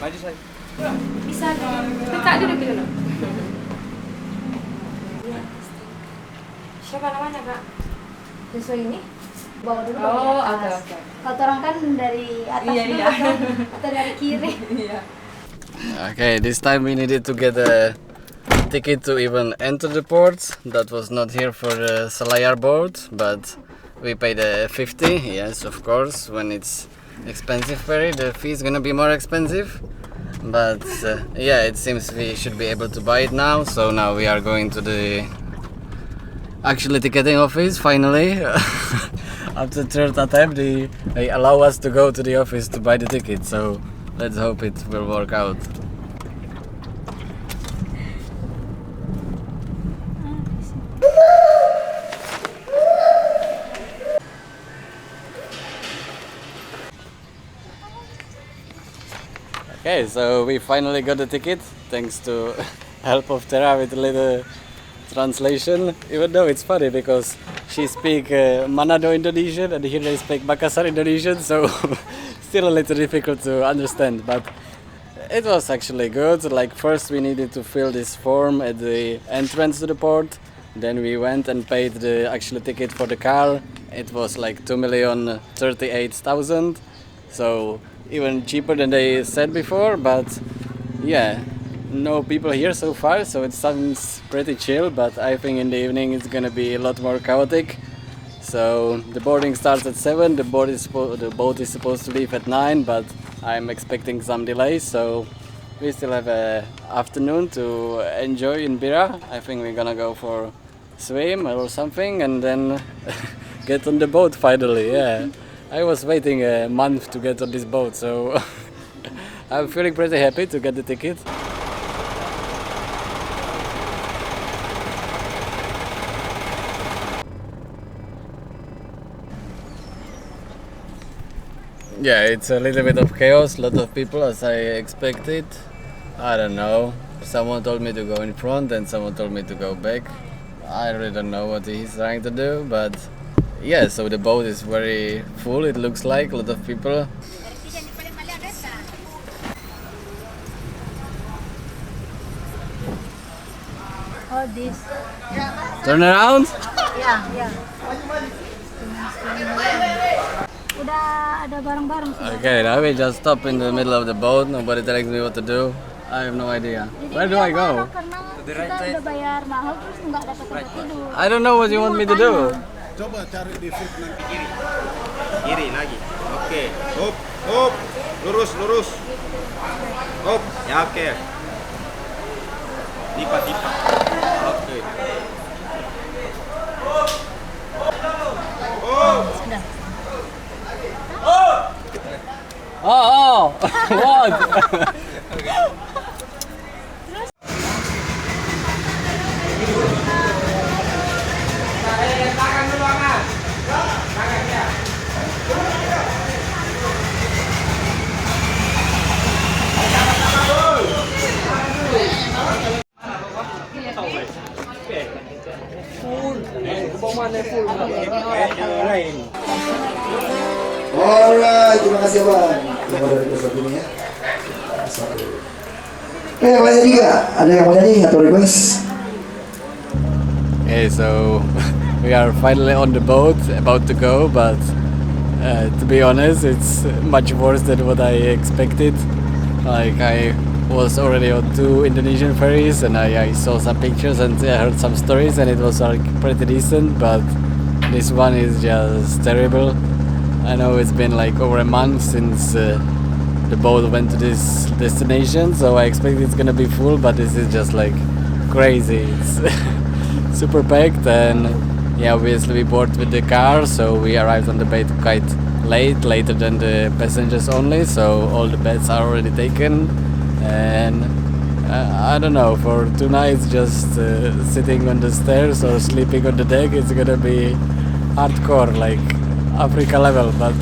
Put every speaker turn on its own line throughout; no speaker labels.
Maju saya.
Bisa dong. Kak duduk dulu. Siapa namanya Kak? Sesuai ini? Bawa dulu.
Oh, oke.
Kalau orang kan dari atas dulu atau dari kiri.
Iya.
Okay, this time we needed to get a ticket to even enter the port. That was not here for the Selayar boat, but we paid 50. Yes, of course. When it's expensive ferry, the fee is gonna be more expensive. But yeah, it seems we should be able to buy it now. So now we are going to the actually ticketing office finally. After third attempt, they allow us to go to the office to buy the ticket. So let's hope it will work out. Okay, so we finally got the ticket thanks to help of Tara with a little translation. Even though it's funny because she speak Manado Indonesian and here they speak Makassar Indonesian, so still a little difficult to understand. But it was actually good. Like first we needed to fill this form at the entrance to the port. Then we went and paid the actual ticket for the car. It was like 2,038,000. So even cheaper than they said before, but yeah, no people here so far, so it sounds pretty chill, but I think in the evening it's gonna be a lot more chaotic. So the boarding starts at 7, the boat is supposed to leave at 9, but I'm expecting some delays, so we still have an afternoon to enjoy in Bira. I think we're gonna go for swim or something and then get on the boat finally, yeah. I was waiting a month to get on this boat, so I'm feeling pretty happy to get the ticket. Yeah, it's a little bit of chaos, a lot of people as I expected. I don't know. Someone told me to go in front and someone told me to go back. I really don't know what he's trying to do, but yeah, so the boat is very full, it looks like, a lot of people.
Oh, this.
Turn around?
Ya. Udah ada barang-barang sih.
Okay, now we just stop in the middle of the boat, nobody telling me what to do. I have no idea. Where do I go?
Karena kita udah bayar mahal terus nggak dapat tempat tidur.
I don't know what you want me to do.
Coba cari di fit nanti kiri. Kiri lagi. Oke. Hop. Lurus. Hop. Ya oke. Lipat. Oke.
Sudah.
Oh, what?
Alright, terima kasih Abang. Terima dari episode ini ya. Mau nyanyi gak? Ada yang mau nyanyi atau request?
Okay, so we are finally on the boat, about to go, but to be honest, it's much worse than what I expected. Like I was already on 2 Indonesian ferries and I saw some pictures and I heard some stories and it was like pretty decent, but this one is just terrible. I know it's been like over a month since the boat went to this destination, so I expect it's gonna be full, but this is just like crazy. It's super packed and yeah, obviously we boarded with the car, so we arrived on the boat quite late, later than the passengers only, so all the beds are already taken and I don't know, for 2 nights just sitting on the stairs or sleeping on the deck, it's gonna be hardcore, like Africa level, but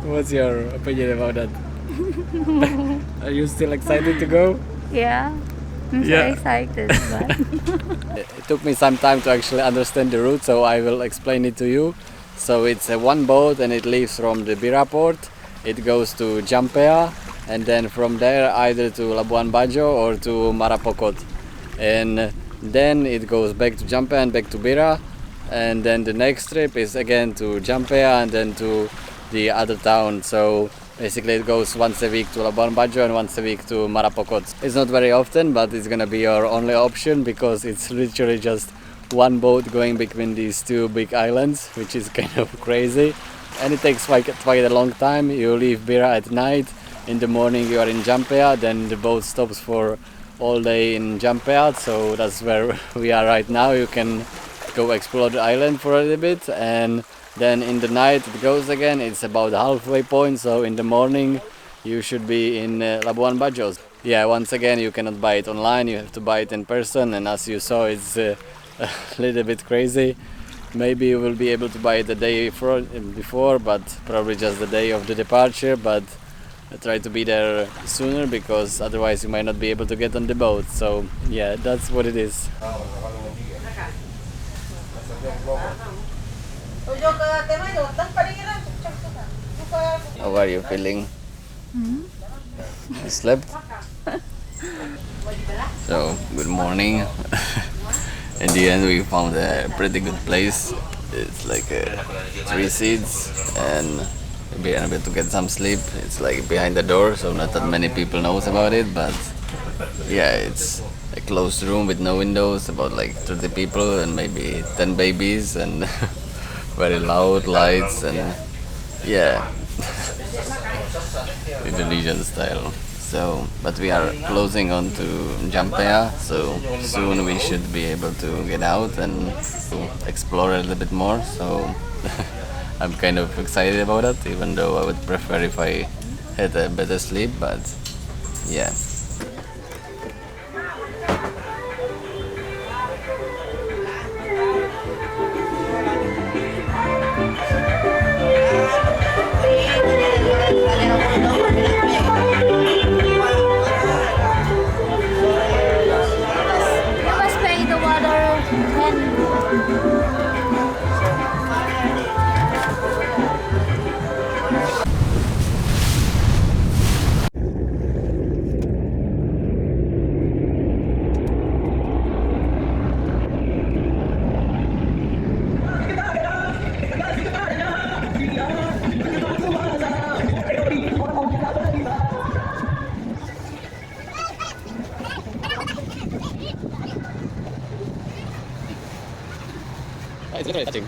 what's your opinion about that? Are you still excited to go?
Yeah. I'm so excited. But
It took me some time to actually understand the route, so I will explain it to you. So it's one boat and it leaves from the Bira port. It goes to Jampea and then from there either to Labuan Bajo or to Marapokot, and then it goes back to Jampea and back to Bira, and then the next trip is again to Jampea and then to the other town. So basically it goes once a week to Labuan Bajo and once a week to Marapokot. It's not very often, but it's gonna be your only option because it's literally just one boat going between these two big islands, which is kind of crazy, and it takes quite a long time. You leave Bira at night, in the morning you are in Jampea, then the boat stops for all day in Jampea, so that's where we are right now. You can go explore the island for a little bit, and then in the night it goes again. It's about the halfway point, so in the morning you should be in Labuan Bajo. Yeah, once again you cannot buy it online, you have to buy it in person, and as you saw it's a little bit crazy. Maybe you will be able to buy it the day before, but probably just the day of the departure, but try to be there sooner because otherwise you might not be able to get on the boat. So yeah, that's what it is. How are you feeling? You slept? So, good morning. In the end we found a pretty good place. It's like 3 seats and be able to get some sleep. It's like behind the door, so not that many people knows about it, but yeah, it's a closed room with no windows, about like 30 people and maybe 10 babies, and very loud lights, and yeah, Indonesian style. So, but we are closing on to Jampea, so soon we should be able to get out and explore a little bit more. So I'm kind of excited about it, even though I would prefer if I had a better sleep, but yeah.
You must pay the water and
It's very touching.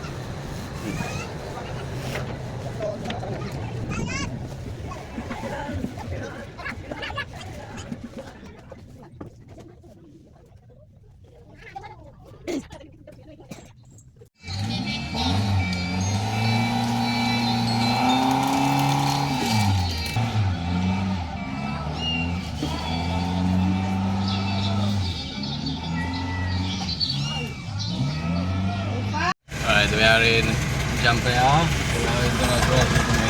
Alright, we are in Jampea. Now it's gonna cross with me.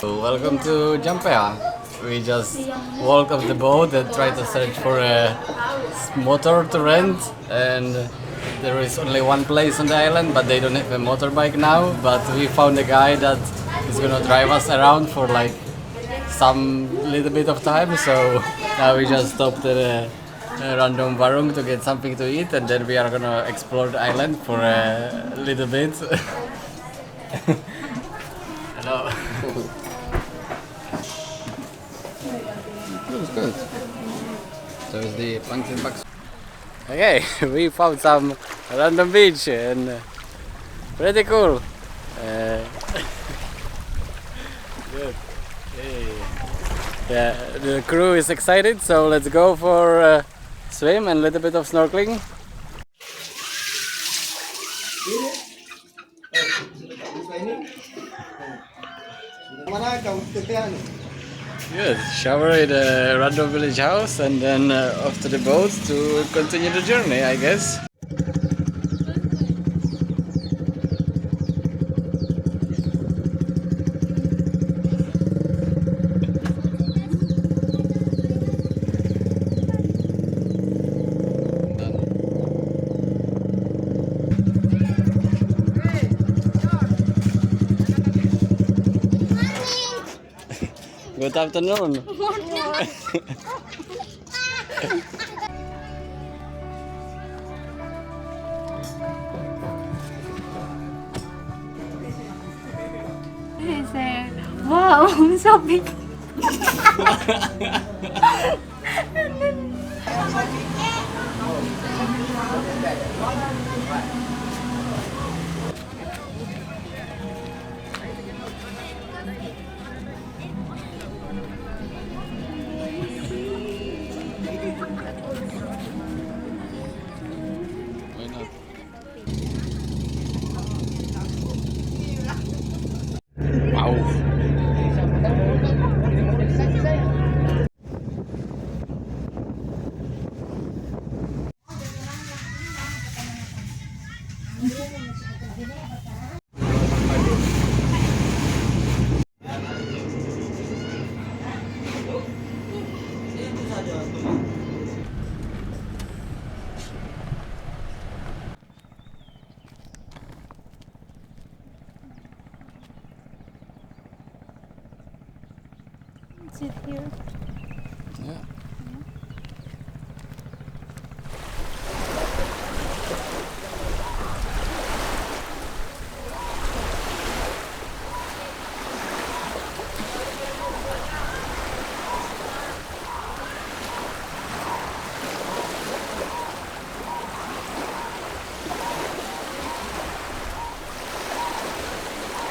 So welcome to Jampea. We just walk off the boat and try to search for a motor to rent, and there is only one place on the island, but they don't have a motorbike now. But we found a guy that is gonna drive us around for like some little bit of time. So now we just stopped at a random warung to get something to eat, and then we are gonna explore the island for a little bit. Hello. Looks good. So is the Plankton box. Okay, we found some random beach and pretty cool. Good. Hey. Yeah, the crew is excited, so let's go for a swim and a little bit of snorkeling.
Mana kau tetean?
Good. Shower at a random village house and then off to the boat to continue the journey, I guess. Good afternoon.
He said, wow, so big.
Why not? Wow.
Sit here.
Yeah.